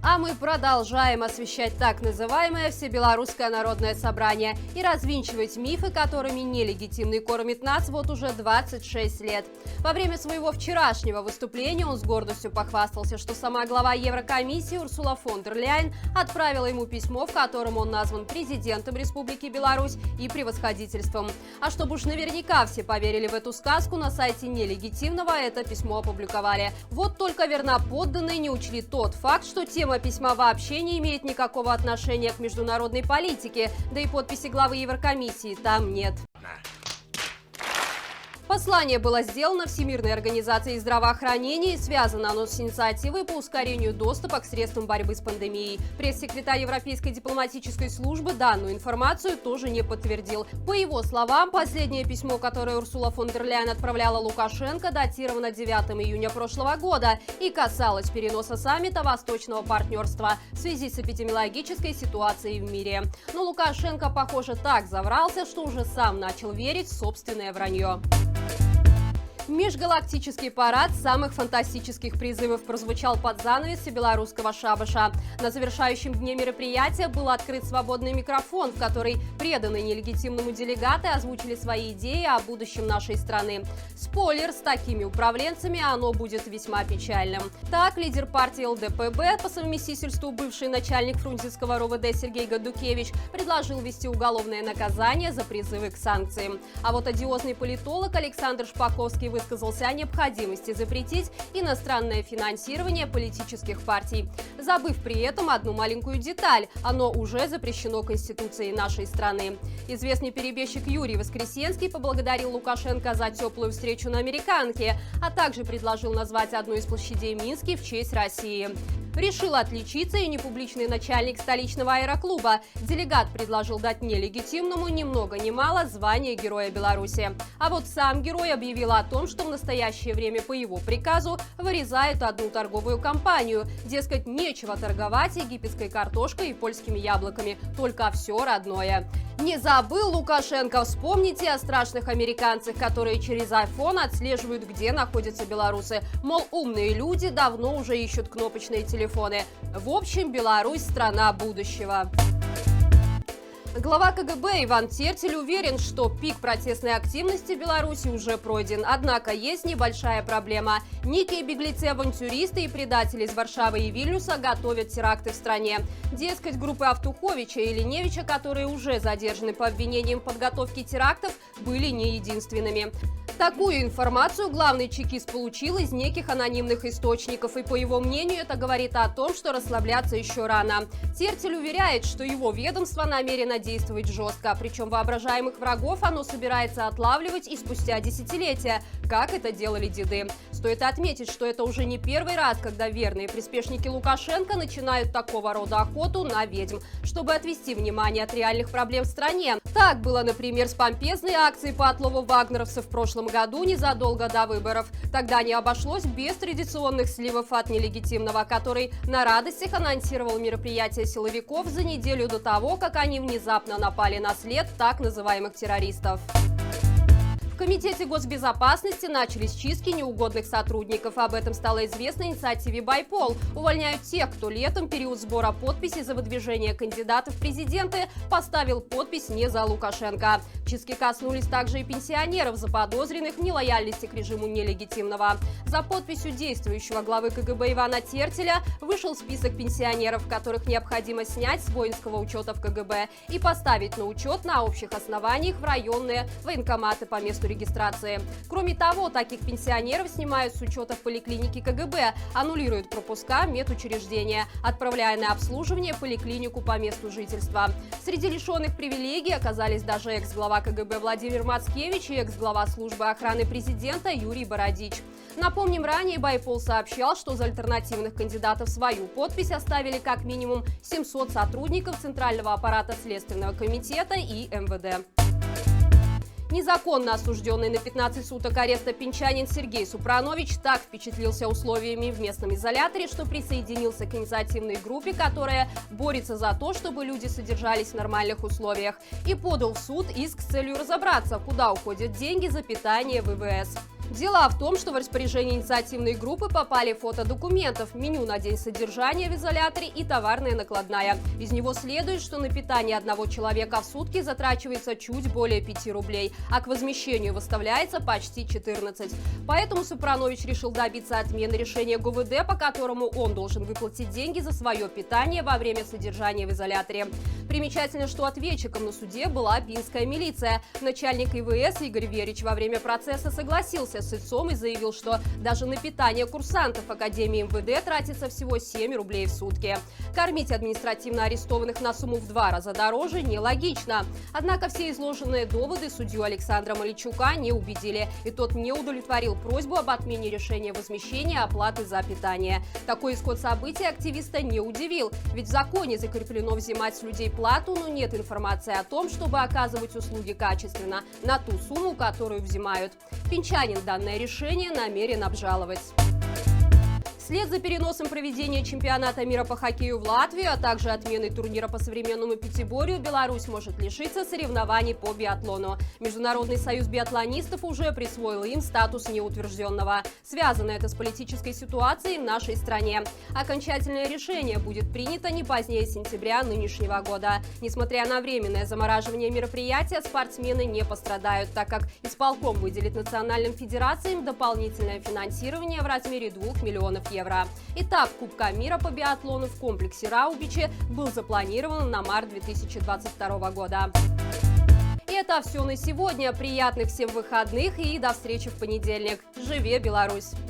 А мы продолжаем освещать так называемое Всебелорусское народное собрание и развенчивать мифы, которыми нелегитимный кормит нас вот уже 26 лет. Во время своего вчерашнего выступления он с гордостью похвастался, что сама глава Еврокомиссии Урсула фон дер Ляйен отправила ему письмо, в котором он назван президентом Республики Беларусь и превосходительством. А чтобы уж наверняка все поверили в эту сказку, на сайте нелегитимного это письмо опубликовали. Вот только верноподданные не учли тот факт, что тема письма вообще не имеет никакого отношения к международной политике, да и подписи главы Еврокомиссии там нет. Послание было сделано Всемирной организацией здравоохранения и связано оно с инициативой по ускорению доступа к средствам борьбы с пандемией. Пресс-секретарь Европейской дипломатической службы данную информацию тоже не подтвердил. По его словам, последнее письмо, которое Урсула фон дер Ляйен отправляла Лукашенко, датировано 9 июня прошлого года и касалось переноса саммита Восточного партнерства в связи с эпидемиологической ситуацией в мире. Но Лукашенко, похоже, так заврался, что уже сам начал верить в собственное вранье. Межгалактический парад самых фантастических призывов прозвучал под занавес всебелорусского шабаша. На завершающем дне мероприятия был открыт свободный микрофон, в который преданные нелегитимному делегаты озвучили свои идеи о будущем нашей страны. Спойлер, с такими управленцами оно будет весьма печальным. Так, лидер партии ЛДПБ, по совместительству бывший начальник Фрунзенского РОВД Сергей Гадукевич, предложил ввести уголовное наказание за призывы к санкциям. А вот одиозный политолог Александр Шпаковский высказался о необходимости запретить иностранное финансирование политических партий, забыв при этом одну маленькую деталь – оно уже запрещено Конституцией нашей страны. Известный перебежчик Юрий Воскресенский поблагодарил Лукашенко за теплую встречу на Американке, а также предложил назвать одну из площадей Минска в честь России. Решил отличиться и непубличный начальник столичного аэроклуба. Делегат предложил дать нелегитимному ни много ни мало звание Героя Беларуси. А вот сам герой объявил о том, что в настоящее время по его приказу вырезают одну торговую компанию. Дескать, нечего торговать египетской картошкой и польскими яблоками, только все родное. Не забыл Лукашенко, вспомните о страшных американцах, которые через iPhone отслеживают, где находятся белорусы. Мол, умные люди давно уже ищут кнопочные телефоны. В общем, Беларусь – страна будущего. Глава КГБ Иван Тертель уверен, что пик протестной активности в Беларуси уже пройден. Однако есть небольшая проблема. Некие беглецы-авантюристы и предатели из Варшавы и Вильнюса готовят теракты в стране. Дескать, группы Автуховича и Линевича, которые уже задержаны по обвинениям в подготовке терактов, были не единственными. Такую информацию главный чекист получил из неких анонимных источников, и по его мнению это говорит о том, что расслабляться еще рано. Тертель уверяет, что его ведомство намерено действовать жестко, причем воображаемых врагов оно собирается отлавливать и спустя десятилетия, как это делали деды. Стоит отметить, что это уже не первый раз, когда верные приспешники Лукашенко начинают такого рода охоту на ведьм, чтобы отвести внимание от реальных проблем в стране. Так было, например, с помпезной акцией по отлову вагнеровцев в прошлом году, незадолго до выборов. Тогда не обошлось без традиционных сливов от нелегитимного, который на радостях анонсировал мероприятие силовиков за неделю до того, как они внезапно напали на след так называемых террористов. В Комитете госбезопасности начались чистки неугодных сотрудников. Об этом стало известно инициативе «Байпол». Увольняют тех, кто летом, период сбора подписей за выдвижение кандидатов в президенты, поставил подпись не за Лукашенко. Чистки коснулись также и пенсионеров, заподозренных в нелояльности к режиму нелегитимного. За подписью действующего главы КГБ Ивана Тертеля вышел список пенсионеров, которых необходимо снять с воинского учета в КГБ и поставить на учет на общих основаниях в районные военкоматы по месту регистрации. Кроме того, таких пенсионеров снимают с учета в поликлинике КГБ, аннулируют пропуска медучреждения, отправляя на обслуживание в поликлинику по месту жительства. Среди лишенных привилегий оказались даже экс-глава КГБ Владимир Мацкевич и экс-глава службы охраны президента Юрий Бородич. Напомним, ранее Байпол сообщал, что за альтернативных кандидатов свою подпись оставили как минимум 700 сотрудников Центрального аппарата Следственного комитета и МВД. Незаконно осужденный на 15 суток ареста пенчанин Сергей Супранович так впечатлился условиями в местном изоляторе, что присоединился к инициативной группе, которая борется за то, чтобы люди содержались в нормальных условиях, и подал в суд иск с целью разобраться, куда уходят деньги за питание в ВВС. Дело в том, что в распоряжение инициативной группы попали фото документов, меню на день содержания в изоляторе и товарная накладная. Из него следует, что на питание одного человека в сутки затрачивается чуть более 5 рублей, а к возмещению выставляется почти 14. Поэтому Сапранович решил добиться отмены решения ГУВД, по которому он должен выплатить деньги за свое питание во время содержания в изоляторе. Примечательно, что ответчиком на суде была пинская милиция. Начальник ИВС Игорь Верич во время процесса согласился с истцом и заявил, что даже на питание курсантов Академии МВД тратится всего 7 рублей в сутки. Кормить административно арестованных на сумму в 2 раза дороже нелогично. Однако все изложенные доводы судью Александра Маличука не убедили, и тот не удовлетворил просьбу об отмене решения возмещения оплаты за питание. Такой исход событий активиста не удивил, ведь в законе закреплено взимать с людей плату, но нет информации о том, чтобы оказывать услуги качественно на ту сумму, которую взимают. Пинчанин данное решение намерен обжаловать. Вслед за переносом проведения чемпионата мира по хоккею в Латвию, а также отменой турнира по современному пятиборью, Беларусь может лишиться соревнований по биатлону. Международный союз биатлонистов уже присвоил им статус неутвержденного. Связано это с политической ситуацией в нашей стране. Окончательное решение будет принято не позднее сентября нынешнего года. Несмотря на временное замораживание мероприятия, спортсмены не пострадают, так как исполком выделит национальным федерациям дополнительное финансирование в размере 2 миллионов евро. Этап Кубка мира по биатлону в комплексе Раубичи был запланирован на март 2022 года. И это все на сегодня. Приятных всем выходных и до встречи в понедельник. Живе Беларусь!